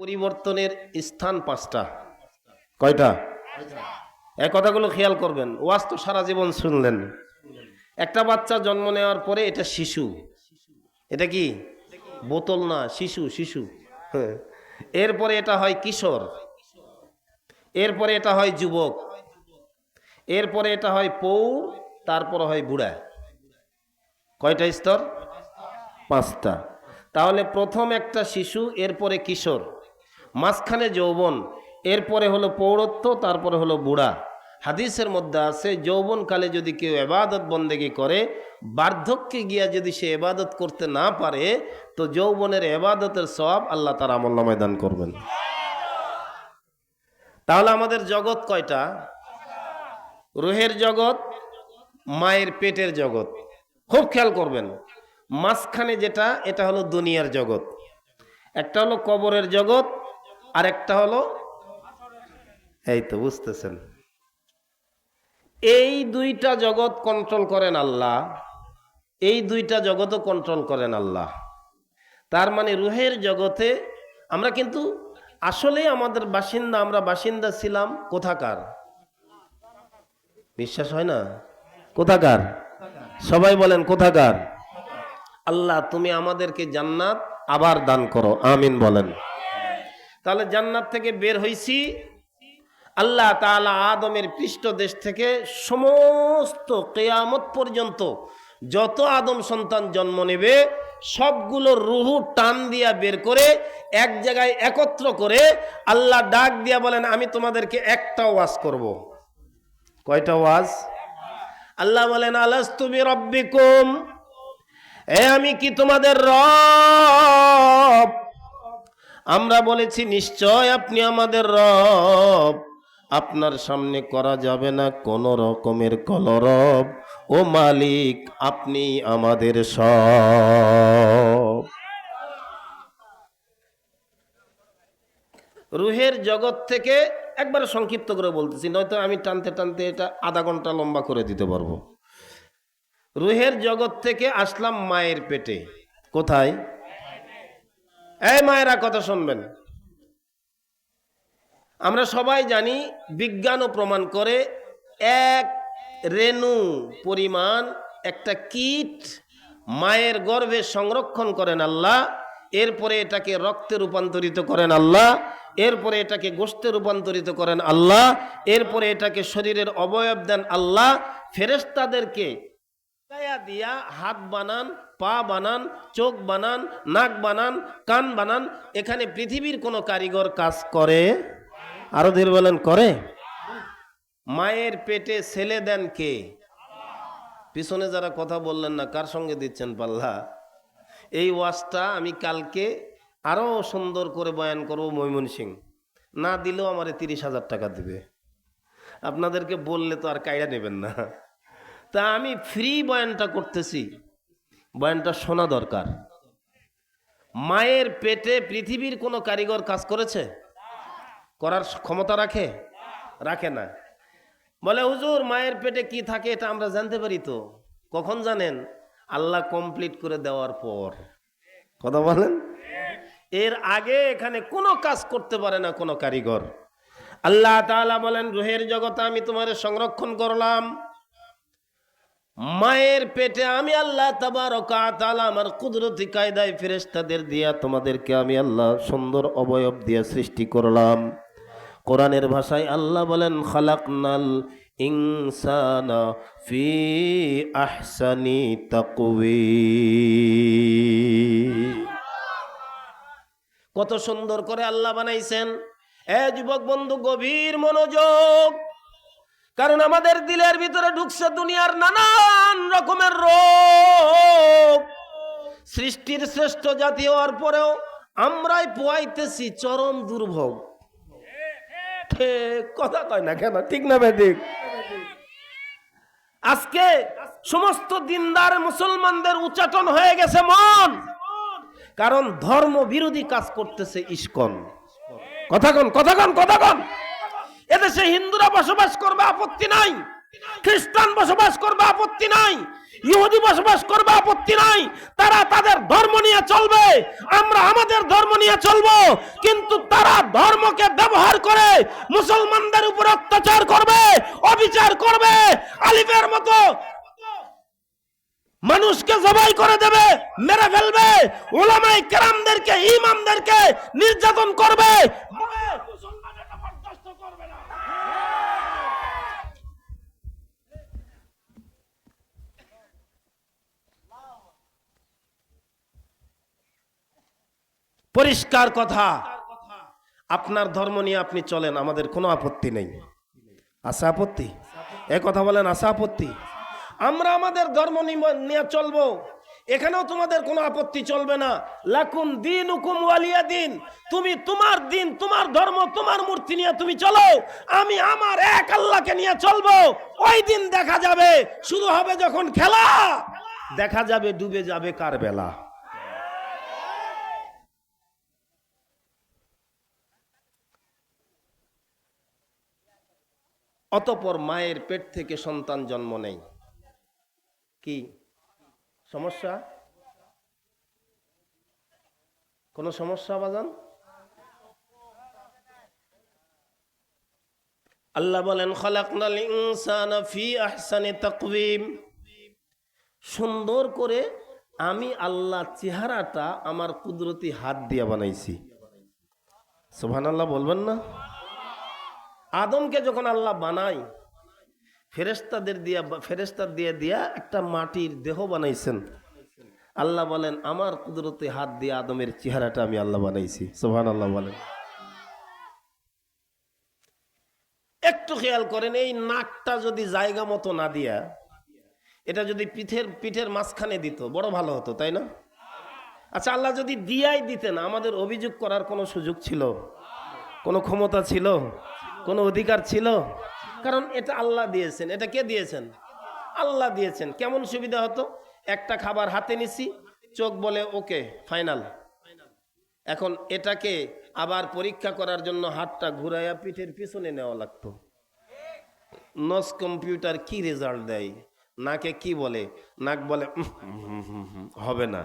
পরিবর্তনের স্থান পাঁচটা। কয়টা? এই কথাগুলো খেয়াল করবেন। ওয়াজ তো সারা জীবন শুনলেন। একটা বাচ্চা জন্ম নেওয়ার পরে এটা শিশু। এটা কি? বোতল না, শিশু। শিশু। হ্যাঁ। এরপরে এটা হয় কিশোর, এরপরে এটা হয় যুবক, এরপরে এটা হয় পৌর, তারপরে হয় বুড়া। কয়টা স্তর? পাঁচটা। তাহলে প্রথম একটা শিশু, এরপরে কিশোর, মাঝখানে যৌবন, এরপরে হলো পৌরত্ব, তারপরে হলো বুড়া। হাদিসের মধ্যে আছে যৌবনকালে যদি কেউ ইবাদত বন্দেগী করে, বার্ধক্যে গিয়া যদি সে ইবাদত করতে না পারে, তো যৌবনের ইবাদতের সওয়াব আল্লাহ তার আমলনামায় দান করবেন। তাহলে আমাদের জগৎ কয়টা? রুহের জগৎ, মায়ের পেটের জগৎ। খুব খেয়াল করবেন। মাঝখানে যেটা, এটা হলো দুনিয়ার জগৎ। একটা হলো কবরের জগৎ, আর একটা হলো, এই তো বুঝতেছেন, এই দুইটা জগৎ কন্ট্রোল করেন আল্লাহ, এই দুইটা জগৎও কন্ট্রোল করেন আল্লাহ। তার মানে রুহের জগতে আমরা কিন্তু আসলে আমাদের বাসিন্দা, আমরা বাসিন্দা ছিলাম কোথাকার? বিশ্বাস হয় না? কোথাকার? সবাই বলেন কোথাকার? আল্লাহ তুমি আমাদেরকে জান্নাত আবার দান করো, আমিন বলেন। তাহলে জান্নাত থেকে বের হইছি, আল্লাহ তাআলা আদমের পৃষ্ঠদেশ থেকে সমস্ত কিয়ামত পর্যন্ত যত আদম সন্তান জন্ম নেবে সবগুলো রুহু টান দিয়া বের করে এক জায়গায় একত্র করে আল্লাহ ডাক দিয়া বলেন, আমি তোমাদেরকে একটা ওয়াজ করব। কয়টা ওয়াজ? আল্লাহ বলেন, আলাস্তু বিরাব্বিকুম, আমি কি তোমাদের রব? আমরা বলেছি নিশ্চয় আপনি আমাদের রব। আপনার সামনে করা যাবে না কোন রকমের কলরব। ও মালিক, আপনি আমাদের সব। রুহের জগৎ থেকে একবার সংক্ষিপ্ত করে বলতেছি, নয়তো আমি টানতে টানতে এটা আধা ঘন্টা লম্বা করে দিতে পারবো। রুহের জগৎ থেকে আসলাম মায়ের পেটে। কোথায়? এই মায়েরা কথা শুনবেন। আমরা সবাই জানি, বিজ্ঞানও প্রমাণ করে, এক রেণু পরিমাণ একটা কীট মায়ের গর্ভে সংরক্ষণ করেন আল্লাহ। এরপরে এটাকে রক্তে রূপান্তরিত করেন আল্লাহ, এরপরে এটাকে গোশতে রূপান্তরিত করেন আল্লাহ, এরপরে এটাকে শরীরের অবয়ব দেন আল্লাহ। ফেরেশতাদেরকে দিয়া হাত বানান, পা বানান, চোখ বানান, নাক বানান, কান বানান। এখানে পৃথিবীর কোনো কারিগর কাজ করে? আরো ধীরে বলেন, করে? মায়ের পেটে ছেলে দেন কে? পিছনে যারা কথা বললেন না, কার সঙ্গে দিচ্ছেন পাল্লা? এই ওয়াজটা আমি কালকে আরো সুন্দর করে বয়ান করবো ময়মনসিং। না দিলেও আমারে 30,000 টাকা দিবে। আপনাদেরকে বললে তো আর কায়দা নেবেন না। তা আমি ফ্রি বয়ানটা করতেছি, বয়ানটা শোনা দরকার। মায়ের পেটে পৃথিবীর কোনো কারিগর কাজ করেছে? করার ক্ষমতা রাখে? রাখে না। বলে হুজুর মায়ের পেটে কি থাকে এটা আমরা জানতে পারি তো। কখন জানেন? আল্লাহ কমপ্লিট করে দেওয়ার পর। কথা বলেন। এর আগে এখানে কোনো কাজ করতে পারে না কোনো কারিগর। আল্লাহ তাআলা বলেন, রুহের জগতে আমি তোমারে সংরক্ষণ করলাম। মায়ের পেটে আমি আল্লাহ তাবারকা ওয়া তাআলা আমার কুদরতি কায়দায় ফেরেশতাদের দিয়া তোমাদেরকে আমি আল্লাহ সুন্দর অবয়ব দিয়ে সৃষ্টি করলাম। কোরআনের ভাষায় আল্লাহ বলেন, খালাকনাল ইনসানা ফি আহসানি তাকওয়িম। কত সুন্দর করে আল্লাহ বানাইছেন। যুবক বন্ধু, গভীর মনোযোগ, কারণ আমাদের দিলের ভিতরে ঢুকছে দুনিয়ার নানান রকমের রোগ। সৃষ্টির শ্রেষ্ঠ জাতি হওয়ার পরেও আমরাই পোয়াইতেছি চরম দুর্ভোগ। কথা কয় না কেন? ঠিক না বেদিক? আজকে সমস্ত দিনদার মুসলমানদের উচ্চাটন হয়ে গেছে মন, কারণ ধর্ম বিরোধী কাজ করতেছে ইসকন। কথা কন, কথা কন, কথা কন। এদেশে হিন্দুরা বসবাস করবে, আপত্তি নাই। খ্রিস্টান বসবাস করবে, আপত্তি নাই। ইহুদি বসবাস করবে আপত্তি নাই, তারা তাদের ধর্ম নিয়ে চলবে, আমরা আমাদের ধর্ম নিয়ে চলবো। কিন্তু তারা ধর্মকে ব্যবহার করে মুসলমানদের উপর অত্যাচার করবে, অবিচার করবে, আলিফের মতো মানুষকে জবাই করে দেবে, মেরে ফেলবে, উলামায়ে কেরামদেরকে, ইমামদেরকে নির্যাতন করবে। মুসলমান এটা বরদাস্ত করবে না। পরিষ্কার কথা, আপনার ধর্ম নিয়ে আপনি চলেন, আমাদের কোনো আপত্তি নেই। আছে আপত্তি? এ কথা বলেন, আছে আপত্তি? আমরা আমাদের ধর্ম নিয়ে চলবো, এখানেও তোমাদের কোনো আপত্তি চলবে না। লাকুম দীনুকুম ওয়ালিয়া দিন, তুমি তোমার দিন, তোমার ধর্ম, তোমার মূর্তি নিয়ে তুমি চলো, আমি আমার এক আল্লাহকে নিয়ে চলবো। ওই দিন দেখা যাবে, শুরু হবে যখন খেলা, দেখা যাবে ডুবে যাবে কার বেলা। অতঃপর মায়ের পেট থেকে সন্তান জন্ম নেয়, কি সমস্যা? কোন সমস্যা বাজান? আল্লাহ বলেন খালাকনাল ইনসানা ফি আহসানি তাকওয়িম, সুন্দর করে আমি আল্লাহ চেহারাটা আমার কুদরতি হাত দিয়ে বানাইছি। সুবহানাল্লাহ বলবেন না? আদমকে যখন আল্লাহ বানাই, ফেরেশতা দিয়ে একটা মাটির দেহ বানাইছেন। আল্লাহ বলেন আমার কুদরতি হাত দিয়ে আদমের চেহারাটা আমি আল্লাহ বানাইছি। সুবহানাল্লাহ বলেন। একটু খেয়াল করেন, এই নাকটা যদি জায়গা মতো না দিয়া, এটা যদি পিঠের মাঝখানে দিত বড় ভালো হতো, তাই না? আচ্ছা, আল্লাহ যদি দিয়াই দিতেন, আমাদের অভিযোগ করার কোনো সুযোগ ছিল? কোনো ক্ষমতা ছিল? কোনো অধিকার ছিল? কারণ এটা আল্লাহ দিয়েছেন। এটা কে দিয়েছেন? আল্লাহ দিয়েছেন। কেমন সুবিধা হতো? একটা খাবার হাতে নিছি, চোখ বলে ওকে ফাইনাল। এখন এটাকে আবার পরীক্ষা করার জন্য হাতটা ঘুরাইয়া পিঠের পিছনে নেওয়া লাগতো। নস কম্পিউটার কি রেজাল্ট দেয়? নাকে কি বলে? নাক বলে হবে না।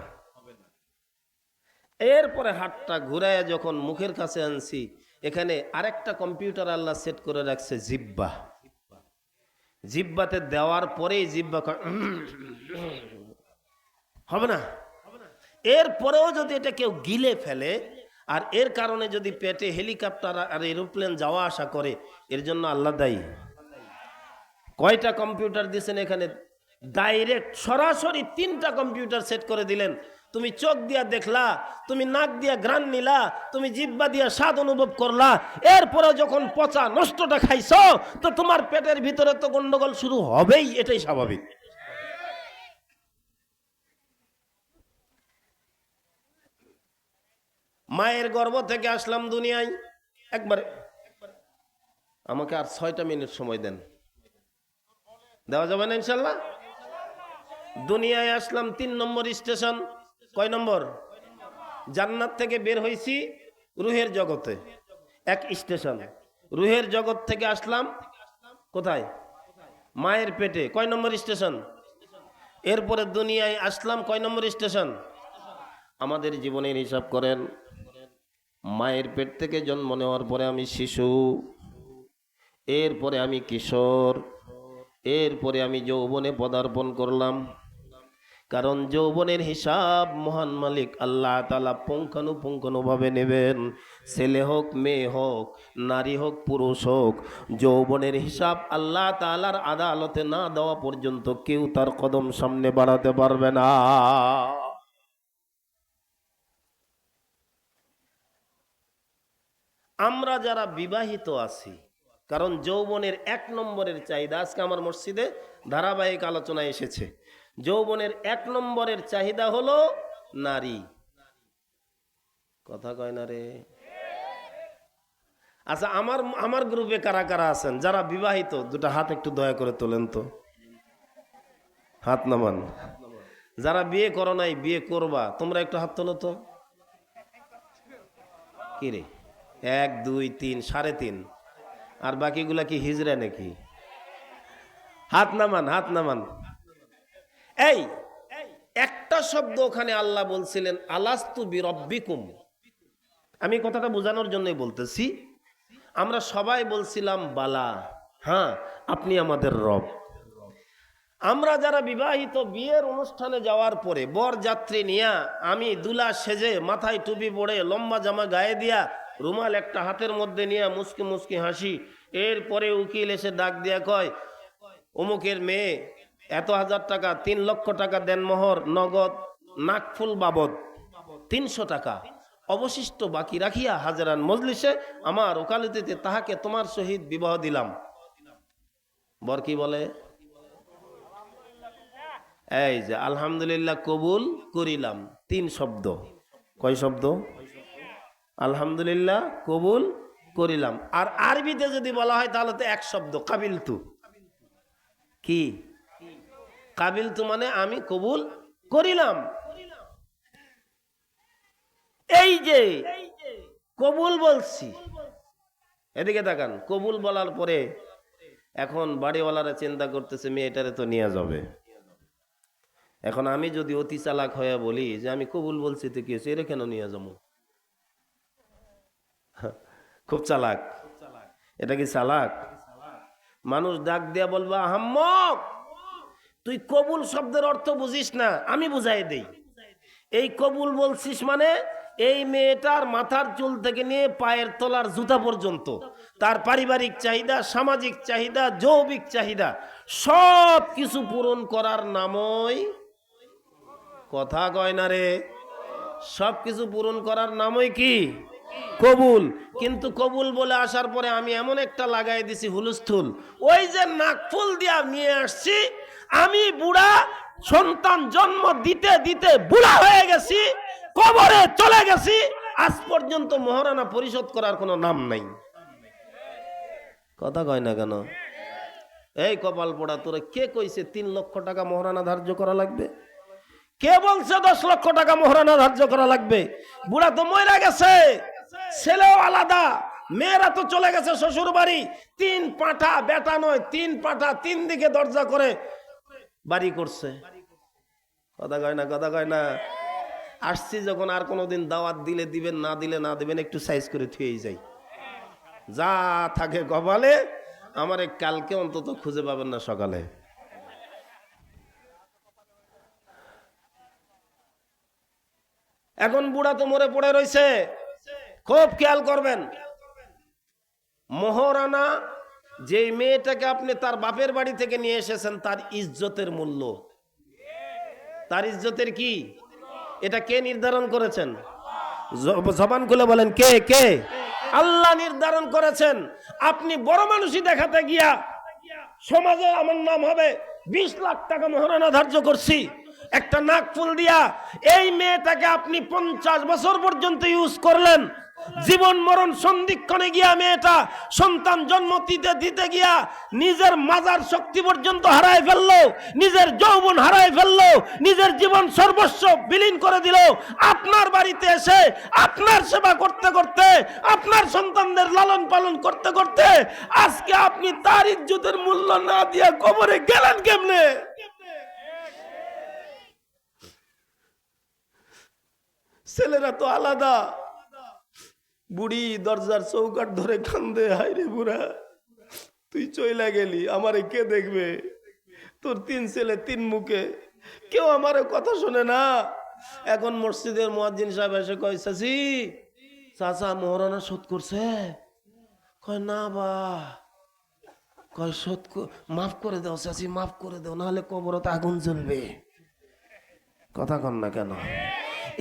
এরপরে হাতটা ঘুরাইয়া যখন মুখের কাছে আনছি, এখানে আরেকটা কম্পিউটার আল্লাহ সেট করে রাখছে, জিহ্বা। জিহ্বাতে দেওয়ার পরেই জিহ্বা হবে না। এরপরেও যদি এটা কেউ গিলে ফেলে, আর এর কারণে যদি পেটে হেলিকপ্টার আর এরোপ্লেন যাওয়া আসা করে, এর জন্য আল্লাহ দায়ী। কয়টা কম্পিউটার দিয়েছেন এখানে? ডাইরেক্ট সরাসরি 3টা কম্পিউটার সেট করে দিলেন। তুমি চোখ দিয়া দেখলা, তুমি নাক দিয়া ঘ্রাণ নিলা, তুমি জিহ্বা দিয়া স্বাদ অনুভব করলা, এরপরে যখন পচা নষ্টটা খাইছো, তো তোমার পেটের ভিতরে তো গন্ডগোল শুরু হবেই, এটাই স্বাভাবিক। মায়ের গর্ভ থেকে আসলাম দুনিয়ায়, একবারে আমাকে আর 6টা মিনিট সময় দেন, দেওয়া যাবে না ইনশাল্লাহ? দুনিয়ায় আসলাম 3 নম্বর স্টেশন। কয় নম্বর? জান্নাত থেকে বের হয়েছি রুহের জগতে, 1 স্টেশন। রুহের জগৎ থেকে আসলাম কোথায়? মায়ের পেটে, কয় নম্বর স্টেশন? এরপরে দুনিয়ায় আসলাম, কয় নম্বর স্টেশন? আমাদের জীবনের হিসাব করেন, মায়ের পেট থেকে জন্ম নেওয়ার পরে আমি শিশু, এরপরে আমি কিশোর, এরপরে আমি যৌবনে পদার্পণ করলাম। কারণ যৌবনের হিসাব মহান মালিক আল্লাহ তাআলা পুঙ্খানুপুঙ্খানুভাবে নেবেন। ছেলে হোক, মেয়ে হোক, নারী হোক, পুরুষ হোক, যৌবনের হিসাব আল্লাহ তাআলার আদালতে না দেওয়া পর্যন্ত কেউ তার কদম সামনে বাড়াতে পারবে না। আমরা যারা বিবাহিত আছি, কারণ যৌবনের 1 নম্বরের চাহিদা, আজকে আমার মসজিদে ধারাবাহিক আলোচনা এসেছে, যৌবনের 1 নম্বরের চাহিদা হলো নারী। কথা কয় না রে? আচ্ছা, আমার গ্রুপে কারা কারা আছেন যারা বিবাহিত? 2টা হাত একটু দয়া করে তোলেন তো, হাত নামান। যারা বিয়ে করো নাই, বিয়ে করবা, তোমরা একটু হাত তোলো তো। কি রে? 1 2 3 3.5, আর বাকিগুলা কি হিজড়া নাকি? হাত নামান, হাত নামান। এই একটা শব্দ ওখানে আল্লাহ বলছিলেন আলাস্তু বিরব্বিকুম। আমি কথাটা বোঝানোর জন্যই বলতেছি। আমরা সবাই বলছিলাম বালা, হ্যাঁ আপনি আমাদের রব। আমরা যারা বিবাহিত, বিয়ের অনুষ্ঠানে যাওয়ার পরে বর যাত্রী নিয়া আমি দুলা সেজে মাথায় টুপি পরে লম্বা জামা গায়ে দিয়া রুমাল একটা হাতের মধ্যে নিয়ে মুসকি মুসকি হাসি, এরপরে উকিল এসে ডাক দিয়া কয় অমুকের মেয়ে এত হাজার টাকা, 3 লক্ষ টাকা দেন মোহর নগদ, নাকফুল বাবদ 300 টাকা, অবশিষ্ট বাকি রাখিয়া হাজারান মজলিসে আমার ওকালতিতে তাহাকে তোমার সহিত বিবাহ দিলাম। বর কি বলে? এই যে আলহামদুলিল্লাহ কবুল করিলাম, 3 শব্দ। কয় শব্দ? আলহামদুলিল্লাহ কবুল করিলাম। আর আরবিতে যদি বলা হয় তাহলে তো 1 শব্দ, কাবিলতু। কি কাবিলতু মানে আমি কবুল করিলাম। এই যে কবুল বলছি, এদিকে তাকান, কবুল বলার পরে এখন বাড়িওয়ালারা চিন্তা করতেছে মেয়েটারে তো নিয়ে যাবে। এখন আমি যদি অতি চালাক হয়ে বলি যে আমি কবুল বলছি তো কি হয়েছে, এরা কেন নিয়ে যাবো? খুব চালাক। এটা কি চালাক? মানুষ ডাক দিয়া বলবা আহাম্মক তুই কবুল শব্দের অর্থ বুঝিস না, আমি বুঝাই দেই। এই কবুল বলছিস মানে এই মেয়েটার মাথার চুল থেকে নিয়ে পায়ের তলার জুতা পর্যন্ত তার পারিবারিক চাহিদা, সামাজিক চাহিদা, যৌবিক চাহিদা সব কিছু পূরণ করার নামই, কথা কয় না রে, সব কিছু পূরণ করার নামই কি? কবুল। কিন্তু কবুল বলে আসার পরে আমি এমন একটা লাগাই দিছি হুলস্থুল, ওই যে নাকফুল দিয়া নিয়ে আসছি, আমি বুড়া, সন্তান জন্ম দিতে দিতে বুড়া হয়ে গেছি, কবরে চলে গেছি, আজ পর্যন্ত মহারানা পরিশোধ করার কোনো নাম নাই। কথা কয় না কেন? এই কপাল পোড়া, তোরে কে কইছে 3 লক্ষ টাকা মহারানা ধার্য করা লাগবে? কে বলছে 10 লক্ষ টাকা মহারানা ধার্য করা লাগবে? বুড়া তো মরে গেছে, ছেলেও আলাদা, মেয়েরা তো চলে গেছে শ্বশুর বাড়ি। 3 পাঁঠা, বেটা নয় 3 পাঁঠা, 3 দিকে দরজা করে বাড়ি করছে। কথা কয় না, কথা কয় না। আসছি যখন আর কোনোদিন দাওয়াত দিলে দিবেন, না দিলে না দিবেন, একটু সাইজ করে থুয়েই যাই। যা থাকে কপালে আমার কালকে অন্তত খুঁজে পাবেন না সকালে। এখন বুড়া তো মরে পড়ে রয়েছে, খুব খেয়াল করবেন। মহারানা যেই মেয়েটাকে আপনি তার বাপের বাড়ি থেকে নিয়ে এসেছেন তার ইজ্জতের মূল্য, তার ইজ্জতের কি, এটা কে নির্ধারণ করেছেন? জবান খুলে বলেন কে? কে? আল্লাহ নির্ধারণ করেছেন। আপনি বড় মানুষই দেখাতে গিয়া সমাজে আমার নাম হবে 20 লাখ টাকা মহারানা ধার্য করছি, একটা নাকফুল দিয়া এই মেয়েটাকে আপনি 50 বছর পর্যন্ত ইউজ করলেন, জীবন মরণ সন্ধিক্ষণে গিয়া মেয়েটা সন্তান জন্ম দিতে দিতে গিয়া নিজের মাজার শক্তি পর্যন্ত হারায় ফেললো, নিজের যৌবন হারায় ফেললো, নিজের জীবন সর্বস্ব বিলীন করে দিল। আপনার বাড়িতে এসে আপনার সেবা করতে করতে, আপনার সন্তানদের লালন পালন করতে করতে আজকে আপনি তার ইজ্জতের মূল্য না দিয়া কবরে গেলেন কেমনে? ছেলেরা তো আলাদা। বুড়ি দরজার চৌকাট ধরে কান্দে, হায় রে বুড়া তুই চইলা গেলি, আমারে কে দেখবে? তোর 3 ছেলে 3 মুখে, কেউ আমারে কথা শোনে না। এখন মসজিদের মুয়াজ্জিন সাহেব এসে কয় চাচি, চাচা মহারানা শোধ করছে? কয় না বা, কয় শোধ মাফ করে দাও চাচি, মাফ করে দাও, নাহলে কবরতে আগুন জ্বলবে। কথা কন না কেন?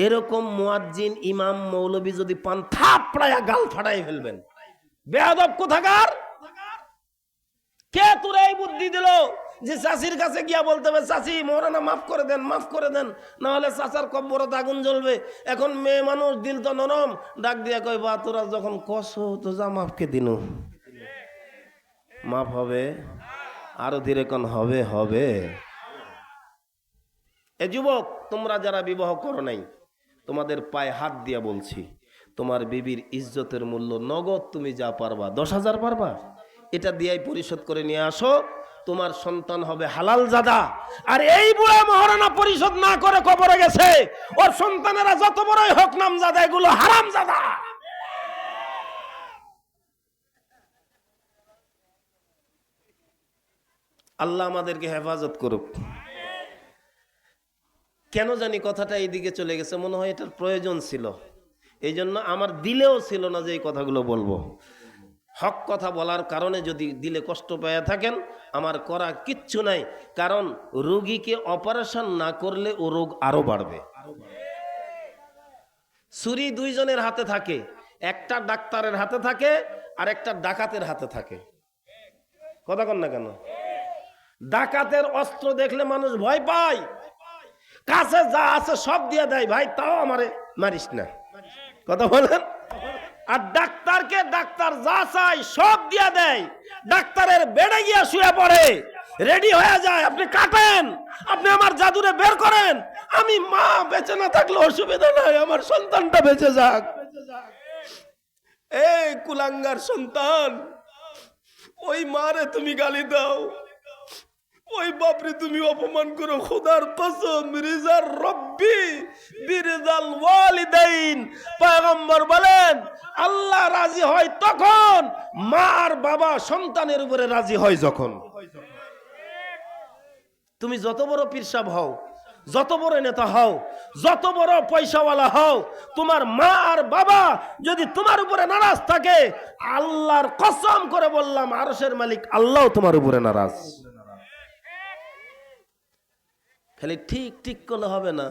এরকম মুয়াজ্জিন, ইমাম, মৌলবী যদি পান থাপড়ায়া গাল ফাটাই ফেলবেন। বেয়াদব কোথাকার! কে তোর এই বুদ্ধি দিল যে চাচির কাছে গিয়া বলতে হবে চাচি মহারানা মাফ করে দেন, মাফ করে দেন, না হলে চাচার কবরতে আগুন জ্বলবে? এখন মেয়ে মানুষ, দিল তো নরম, ডাক দিয়া কই বা তোরা যখন কসো তো যা মাফকে দিনু, মাফ হবে, আরো ধীরে কোন হবে হবে। এ যুবক, তোমরা যারা বিবাহ করো নাই, তোমাদের পায়ে হাত দিয়া বলছি, তোমার বিবির ইজ্জতের মূল্য নগদ তুমি যা পারবা, 10,000 পারবা, এটা দিয়াই পরিশোধ করে নিয়ে আসো। তোমার সন্তান হবে হালাল জাদা। আর এই বুড়া মহারানা পরিশোধ না করে কবরে গেছে, ওর সন্তানেরা যত বড়ই হোক নামজাদা, এগুলো হারাম জাদা। আল্লাহ আমাদেরকে হেফাজত করুক। কেন জানি কথাটা এইদিকে চলে গেছে, মনে হয় এটার প্রয়োজন ছিল, এই জন্য আমার দিলেও ছিল না যে এই কথাগুলো বলবো। হক কথা বলার কারণে যদি দিলে কষ্ট পেয়ে থাকেন, আমার করা কিচ্ছু নাই, কারণ রোগীকে অপারেশন না করলে ও রোগ আরো বাড়বে। ছুরি দুইজনের হাতে থাকে, একটা ডাক্তারের হাতে থাকে আর একটা ডাকাতের হাতে থাকে। কথা কন না কেন? ডাকাতের অস্ত্র দেখলে মানুষ ভয় পায়, কাছে যা আছে সব দিয়ে দেয়, ভাই তাও আমারে মারিস না, কথা বলেন। আর ডাক্তারকে ডাক্তার যা চাই সব দিয়ে দেয়, ডাক্তারের বেডে গিয়া শুয়ে পড়ে, রেডি হয়ে যায়, আপনি কাটেন, আপনি আমার জাদুরে বের করেন, আমি মা বেঁচে না থাকলে অসুবিধা নাই, আমার সন্তানটা বেঁচে যাক। এই কুলাঙ্গার সন্তান, ওই মারে তুমি গালি দাও, ওই বাপরে তুমি অপমান করো, খোদার কসম রিজার রব্বি বিরিজাল ওয়ালিদাইন। পয়গম্বর বলেন আল্লাহ রাজি হয় তখন, মা আর বাবা সন্তানের উপরে রাজি হয় যখন। তুমি যত বড় পীরসাব হও, যত বড় নেতা হও, যত বড় পয়সাওয়ালা হও, তোমার মা আর বাবা যদি তোমার উপরে নারাজ থাকে, আল্লাহর কসম করে বললাম আরশের মালিক আল্লাহ তোমার উপরে নারাজ। খালি ঠিক ঠিক করলে হবে না,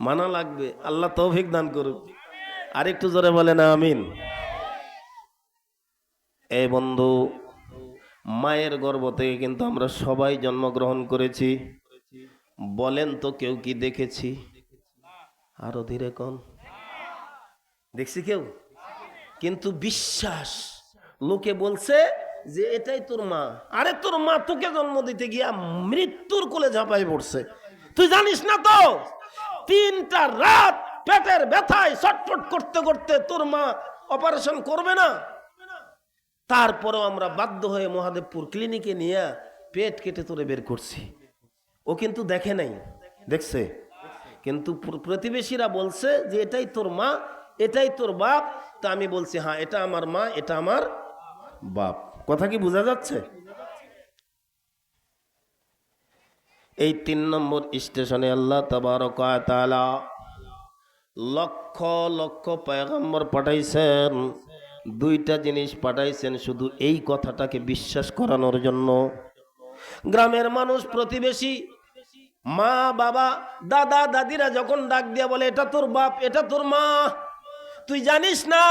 মানা লাগবে। আল্লাহ তৌফিক দান করুক। আরেকটু জোরে বলেন আমিন। এই বন্ধু, মায়ের গর্ভ থেকে কিন্তু আমরা সবাই জন্মগ্রহণ করেছি। বলেন তো কেউ কি দেখেছি? আরো ধীরে কোন দেখছি কেউ? কিন্তু বিশ্বাস, লোকে বলছে যে এটাই তোর মা। আরে তোর মা তোকে জন্ম দিতে গিয়া মৃত্যুর কোলে ঝাঁপাই পড়ছে, তুই জানিস না তো? 3টা রাত পেটের ব্যথায় ছটফট করতে করতে তোর মা অপারেশন করবে না। তারপরেও আমরা বাধ্য হয়ে মহাদেবপুর ক্লিনিকে নিয়ে পেট কেটে তোরে বের করছি। ও কিন্তু দেখে নাই, দেখছে, কিন্তু প্রতিবেশীরা বলছে যে এটাই তোর মা, এটাই তোর বাপ। তা আমি বলছি হ্যাঁ এটা আমার মা, এটা আমার বাপ। কথা কি বোঝা যাচ্ছে? এই 3 নম্বর স্টেশনে আল্লাহ তাবারক ওয়া তাআলা লক্ষ লক্ষ পয়গম্বর পাঠাইছেন। 2টা জিনিস পাঠাইছেন শুধু এই কথাটাকে বিশ্বাস করানোর জন্য। গ্রামের মানুষ, প্রতিবেশী, মা বাবা, দাদা দাদিরা যখন ডাক দিয়া বলে এটা তোর বাপ, এটা তোর মা, তুই জানিস না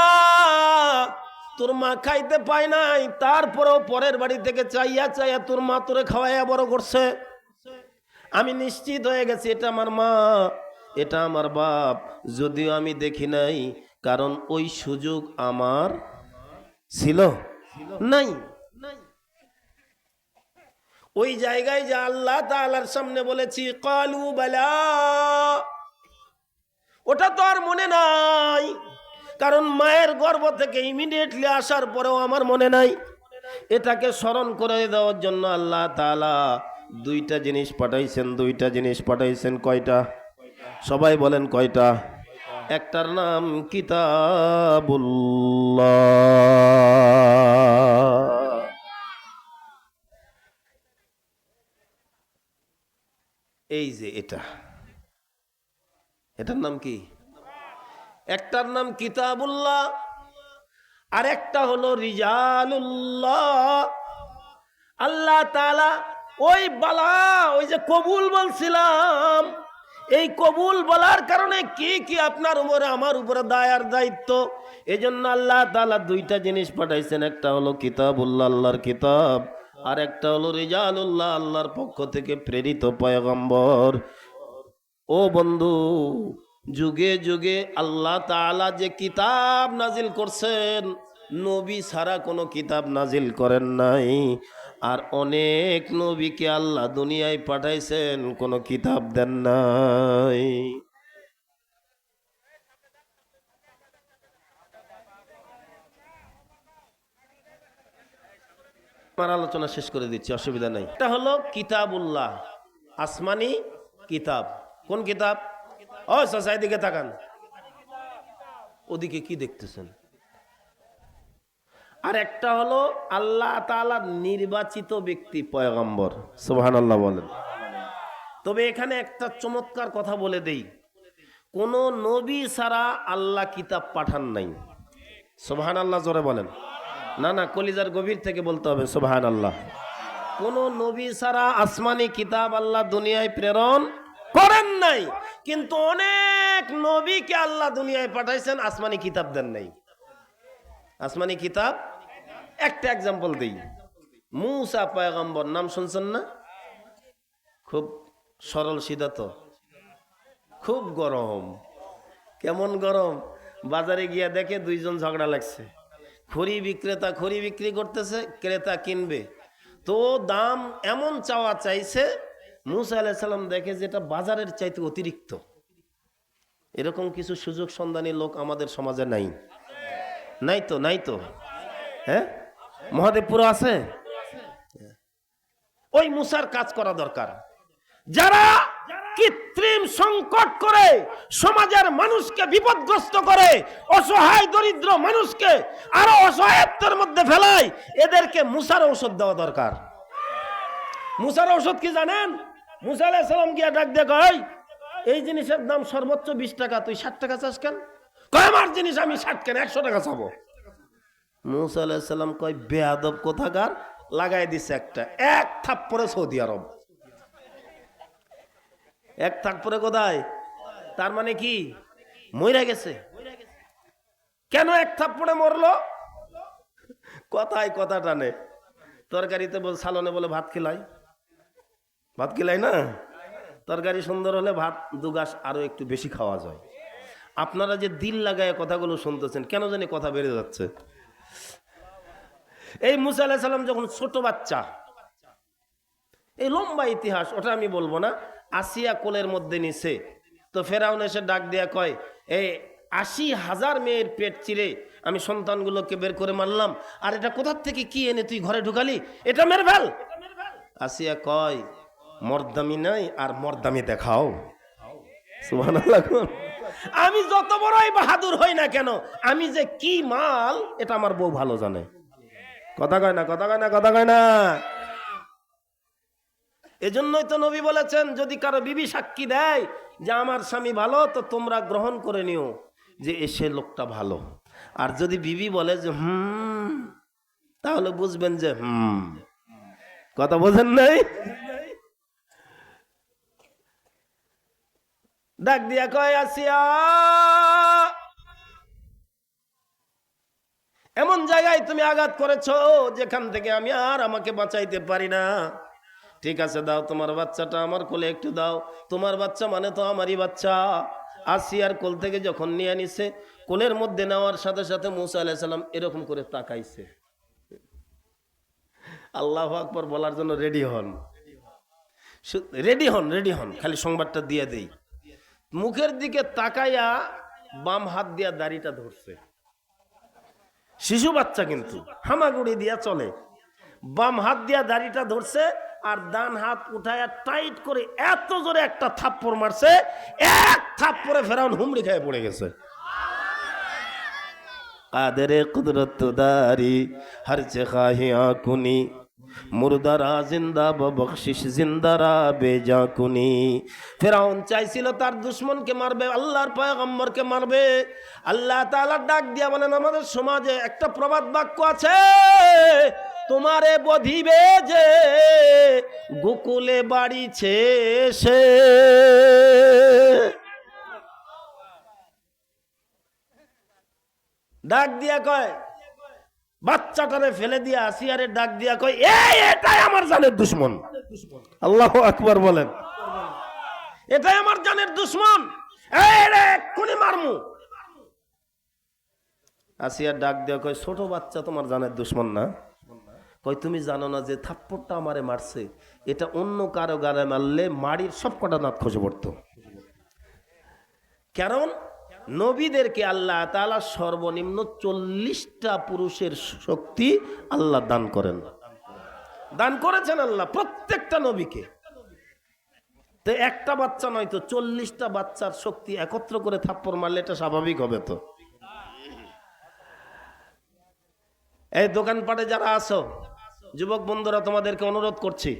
তোর মা খাইতে পায় নাই, তারপরেও পরের বাড়ি থেকে চাইয়া চাইয়া তোর মা তোরে খাওয়াইয়া বড় করছে। আমি নিশ্চিত হয়ে গেছি এটা আমার মা, এটা আমার বাপ, যদিও আমি দেখি নাই, কারণ ওই সুযোগ আমার ছিল নাই। ওই জায়গায় যে আল্লাহ তাআলার সামনে বলেছি ক্বালু বালা, ওটা তো আর মনে নাই, কারণ মায়ের গর্ভ থেকে ইমিডিয়েটলি আসার পরেও আমার মনে নাই। এটাকে স্মরণ করে দেওয়ার জন্য আল্লাহ তাআলা 2টা জিনিস পাঠাইছেন। 2টা জিনিস পাঠাইছেন। কয়টা? সবাই বলেন কয়টা? একটার নাম কিতাবুল্লাহ, এই যে এটার নাম কি? একটার নাম কিতাবুল্লাহ, আর একটা হলো রিজালুল্লাহ। আল্লাহ তাআলা ওই বালা, ওই যে কবুল বলছিলাম, এই কবুল বলার কারণে কি কি আপনার উপরে আমার উপরে দায়ার দায়িত্ব, এজন্য আল্লাহ তাআলা 2টা জিনিস পাঠাইছেন। একটা হলো কিতাবুল্লাহ, আল্লাহর কিতাব, আর একটা হলো রিজালুল্লাহ, আল্লাহর পক্ষ থেকে প্রেরিত পয়গম্বর। ও বন্ধু, যুগে যুগে আল্লাহ তাআলা যে কিতাব নাজিল করছেন, নবী ছাড়া কোনো কিতাব নাজিল করেন নাই। আর অনেক নবীকে আল্লাহ দুনিয়ায় পাঠাইছেন, কোনো কিতাব দেন নাই। আমার আলোচনা শেষ করে দিচ্ছি, অসুবিধা নাই। এটা হলো কিতাবুল্লাহ, আসমানি কিতাব। কোন কিতাব? ও চাচা এদিকে তাকান, ওদিকে কি দেখতেছেন? আর একটা হলো আল্লাহ তাআলার নির্বাচিত ব্যক্তি পয়গম্বর, সুবহানাল্লাহ বলেন। তবে এখানে একটা চমৎকার কথা বলে দেই, কোন নবী ছাড়া আল্লাহ কিতাব পাঠান নাই। সুবহানাল্লাহ জোরে বলেন। না না, কলিজার গভীর থেকে বলতে হবে সুবহানাল্লাহ। কোন নবী ছাড়া আসমানি কিতাব আল্লাহ দুনিয়ায় প্রেরণ করেন নাই, কিন্তু অনেক নবীকে আল্লাহ দুনিয়ায় পাঠাইছেন, আসমানি কিতাব দেন নাই। আসমানি কিতাব একটা এক্সাম্পল দেই, মূসা পয়গম্বর নাম শুনছেন না? খুব সরল সিধা, তো খুব গরম। কেমন গরম? বাজারে গিয়া দেখে দুইজন ঝগড়া লাগছে, খড়ি বিক্রেতা খড়ি বিক্রি করতেছে, ক্রেতা কিনবে, তো দাম এমন চাওয়া চাইছে, মূসা আলাইহিস সালাম দেখে যেটা বাজারের চাইতে অতিরিক্ত। এরকম কিছু সুযোগ সন্ধানী লোক আমাদের সমাজে নাই? নাই তো, নাই তো। হ্যাঁ, মহাদেবপুর আছে। ওই মূসার কাজ করা দরকার। যারা কৃত্রিম সংকট করে সমাজের মানুষকে বিপদগ্রস্ত করে, অসহায় দরিদ্র মানুষকে আরো অসহায়ত্বের মধ্যে ফেলায়, এদেরকে মূসার ঔষধ দেওয়া দরকার। মূসার ঔষধ কি জানেন? মূসা আলাইহিস সালাম গিয়া ডাক দিয়ে কয়, এই জিনিসের দাম সর্বোচ্চ 20 টাকা, তুই 60 টাকা চাস কেন? কয় আমার জিনিস আমি 60 কেন, 100 টাকা চাবো। মূসা আলাইহিস সালাম কয়, বেয়াদব কোথাকার, লাগাই দিছে একটা, এক থাপ্পড়ে সৌদি আরব। এক থাপ্পড়ে কোথায়? তার মানে কি মইরা গেছে। কেন এক থাপ্পড়ে মরলো? কথায় কথা টানে। তরকারিতে বল, সালনে বলে ভাত খিলাই, ভাত খিলাই না, তরকারি সুন্দর হলে ভাত দুগাছ আরো একটু বেশি খাওয়া যায়। আপনারা যে দিল লাগায় কথাগুলো শুনতেছেন, কেন জানি কথা বেড়ে যাচ্ছে। এই মূসা আলাইহিস সালাম যখন ছোট বাচ্চা, এই লম্বা ইতিহাস, ওটা আমি বলবো না। আসিয়া কোলের মধ্যে নিছে, তো ফেরাউন এসে ডাক দিয়া কয়, এই 80,000 মেয়ের পেট চিরে আমি সন্তানগুলোকে বের করে মারলাম, আর এটা কোথার থেকে কি এনে তুই ঘরে ঢুকালি, এটা মেরে ফেল। আসিয়া কয়, মর্দামি নাই, আর মর্দামি দেখাও। সুবহানাল্লাহ। আমি যত বড়ই বাহাদুর হই না কেন, আমি যে কি মাল এটা আমার বউ ভালো জানে। কথা কয় না, কথা কয় না, কথা কয় না। এজন্যই তো নবী বলেছেন, যদি কারো বিবি সাক্ষী দেয় যে আমার স্বামী ভালো, তো তোমরা গ্রহণ করে নিও যে এসে লোকটা ভালো। আর যদি বিবি বলে যে তাহলে বুঝবেন যে কথা বোঝেন নাই। ডাক দিয়া কয়, আসিয়া এমন জায়গায় তুমি আঘাত করেছো যেখান থেকে আমি আর আমাকে বাঁচাইতে পারি না। ঠিক আছে, দাও তোমার বাচ্চাটা আমার কোলে একটু দাও। তোমার বাচ্চা মানে তো আমারই বাচ্চা। আসিয়ার কোল থেকে যখন নিয়ে নিছে, কোলের মধ্যে নেওয়ার সাথে সাথে মূসা আলাইহিস সালাম এরকম করে তাকাইছে। আল্লাহু আকবার বলার জন্য রেডি হন, রেডি হন, রেডি হন, খালি সংবাদটা দিয়ে দেই। মুখের দিকে তাকাইয়া বাম হাত দিয়া দাড়িটা ধরছে। শিশু বাচ্চা কিন্তু হামাগুড়ি দিয়া চলে, বাম হাত দিয়া দাড়িটা ধরছে, আর ডান হাত উঠায়া টাইট করে এত জোরে একটা থাপ্পড় মারছে, এক থাপ্পড়ে ফেরাউন হুমড়ি খেয়ে পড়ে গেছে। কাদেরে কুদরত দারি হর চে খাহি আকুনি, মুর্দারা জিন্দা বখশিশ জিন্দারা বেজাকুনি। ফেরাউন চাইছিল তার দুশমনকে মারবে, আল্লাহর পয়গম্বরকে মারবে। আল্লাহ তাআলা ডাক দিয়া বলেন, আমাদের সমাজে একটা প্রবাদ বাক্য আছে, তোমারে বধিবে যে গোকুলে বাড়িছে সে। ডাক দিয়া কয়, বাচ্চাটারে ফেলে দিয়ে আসিয়ারে ডাক দিয়া কয়, এটাই আমার জানের দুশ্মন। আল্লাহু আকবার বলেন। এটাই আমার জানের দুশ্মন, এক্ষুনি মারমু। আসিয়ার ডাক দিয়া কয়, ছোট বাচ্চা তোমার জানের দুশ্মন না? কয়, তুমি জানো না যে থাপ্পড়টা আমারে মারছে, এটা অন্য কারো গালে মারলে মাড়ির সব কটা দাঁত খসে পড়তো। কারণ নবীদেরকে আল্লাহ তাআলা সর্বনিম্ন 40টা পুরুষের শক্তি আল্লাহ দান করেন। দান করেছেন আল্লাহ প্রত্যেকটা নবীকে। তো একটা বাচ্চা নয় তো 40টা বাচ্চার শক্তি একত্র করে থাপ্পড় মারলে এটা স্বাভাবিক হবে তো? এই দোকানপাটে যারা আসো যুবক বন্ধুরা, তোমাদেরকে অনুরোধ করছি,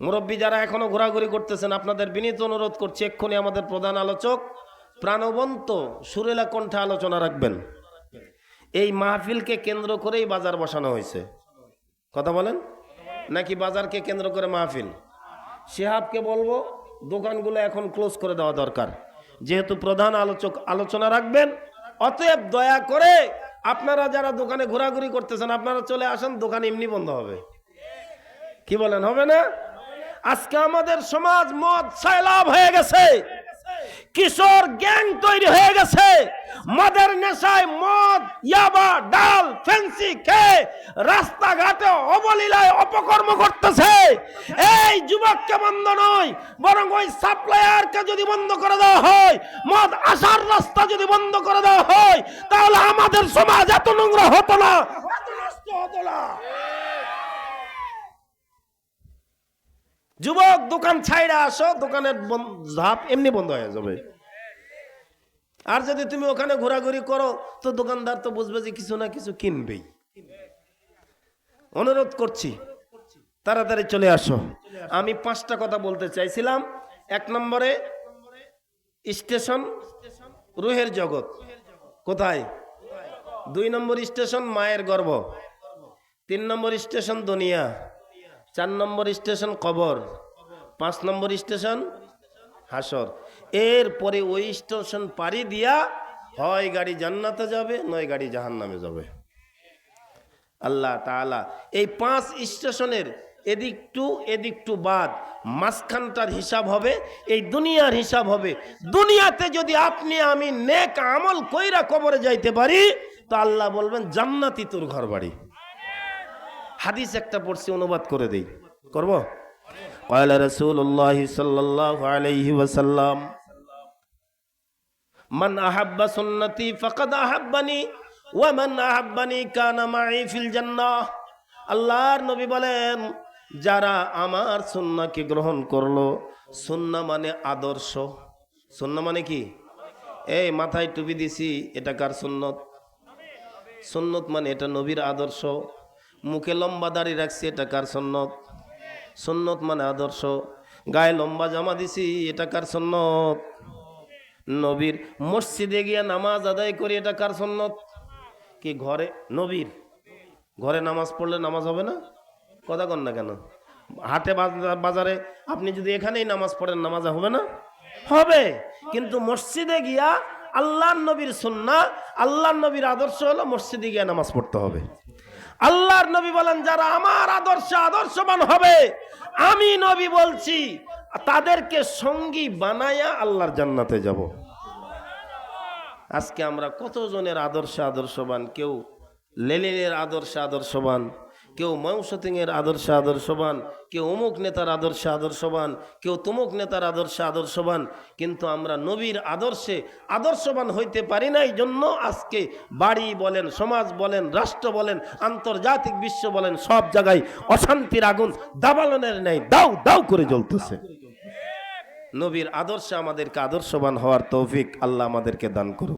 মুরব্বী যারা এখনো ঘোরাঘুরি করতেছেন, আপনাদের বিনীত অনুরোধ করছি, এক্ষুনি আমাদের প্রধান আলোচক প্রাণবন্ত সুরেলা কণ্ঠে আলোচনা রাখবেন। এই মাহফিলকে কেন্দ্র করেই বাজার বসানো হয়েছে, কথা বলেন, নাকি বাজারকে কেন্দ্র করে মাহফিল? শিহাবকে বলবো দোকানগুলো এখন ক্লোজ করে দেওয়া দরকার, যেহেতু প্রধান আলোচক আলোচনা রাখবেন। অতএব দয়া করে আপনারা যারা দোকানে ঘোরাঘুরি করতেছেন, আপনারা চলে আসেন, দোকান এমনি বন্ধ হবে। কি বলেন, হবে না? আজকে আমাদের সমাজ মদ সয়লাব হয়ে গেছে, কিশোর গ্যাং তৈরি হয়ে গেছে, মদের নেশায় মদ, ইয়াবা, ডাল, ফেন্সি খেয়ে রাস্তাঘাটে অবলীলায় অপকর্ম করতেছে। এই যুবককে বন্ধ নয়, বরং ওই সাপ্লায়ারকে যদি বন্ধ করে দেওয়া হয়, মদ আসার রাস্তা যদি বন্ধ করে দেওয়া হয়, তাহলে আমাদের সমাজ এত নোংরা হতো না, এত নষ্ট হতো না। যুবক দোকান ছাইড়া আসো, দোকানের ঝাপ এমনি বন্ধ হয়ে যাবে। আর যদি তুমি ওখানে ঘোরাঘুরি করো, তো দোকানদার তো বুঝবে যে কিছু না কিছু কিনবেই। অনুরোধ করছি তাড়াতাড়ি চলে আসো। আমি 5টা কথা বলতে চাইছিলাম। 1 নম্বরে স্টেশন রুহের জগৎ, কোথায়? 2 নম্বর স্টেশন মায়ের গর্ভ, 3 নম্বর স্টেশন দুনিয়া, 4 নম্বর স্টেশন কবর, 5 নম্বর স্টেশন হাসর। এরপরে ওই স্টেশন পাড়ি দিয়া হয় গাড়ি জান্নাতে যাবে, নয় গাড়ি জাহান্নামে যাবে। আল্লাহ তাআলা এই 5 স্টেশনের এদিক টু বাদ মাঝখানটার হিসাব হবে, এই দুনিয়ার হিসাব হবে। দুনিয়াতে যদি আপনি আমি নেক আমল কইরা কবরে যাইতে পারি, তো আল্লাহ বলবেন জান্নাতি তোর ঘর বাড়ি। হাদিস একটা পড়ছি, অনুবাদ করে দেই, করব? قال رسول الله صلى الله عليه وسلم من أحب سنتي فقد أحبني ومن أحبني كان معي في الجنة। আল্লাহর নবী বলেন, যারা আমার সুন্নাহকে গ্রহণ করলো, সুন্নাহ মানে আদর্শ। সুন্নাহ মানে কি? এই মাথায় টুপি দিছি, এটা কার সুন্নত? সুন্নত মানে এটা নবীর আদর্শ। মুখে লম্বা দাড়ি রাখছি, এটা কার সুন্নত? সুন্নত মানে আদর্শ। গায়ে লম্বা জামা দিছি, এটা কার সুন্নত? নবীর। মসজিদে গিয়ে নামাজ আদায় করি, এটা কার সুন্নত? কি ঘরে? নবীর। ঘরে নামাজ পড়লে নামাজ হবে না? কথা কন না কেন? হাটে বাজারে আপনি যদি এখানেই নামাজ পড়েন, নামাজ হবে না? হবে। কিন্তু মসজিদে গিয়া আল্লাহর নবীর সুন্নাহ, আল্লাহর নবীর আদর্শ হলো মসজিদে গিয়া নামাজ পড়তে হবে। আল্লাহর নবী বলেন, যারা আমার আদর্শে আদর্শবান হবে, আমি নবী বলছি তাদেরকে সঙ্গী বানায়া আল্লাহর জান্নাতে যাব। আজকে আমরা কতজনের আদর্শে আদর্শবান, কেউ লেনিনের আদর্শে আদর্শবান, কেউ মাওসেতুংয়ের আদর্শে আদর্শবান, কেউ অমুক নেতার আদর্শে আদর্শবান, কেউ তমুক নেতার আদর্শে আদর্শবান, কিন্তু আমরা নবীর আদর্শে আদর্শবান হইতে পারি না। এই জন্য আজকে বাড়ি বলেন, সমাজ বলেন, রাষ্ট্র বলেন, আন্তর্জাতিক বিশ্ব বলেন, সব জায়গায় অশান্তির আগুন দাবালনের ন্যায় দাউ দাউ করে জ্বলতেছে। নবীর আদর্শে আমাদেরকে আদর্শবান হওয়ার তৌফিক আল্লাহ আমাদেরকে দান করুন।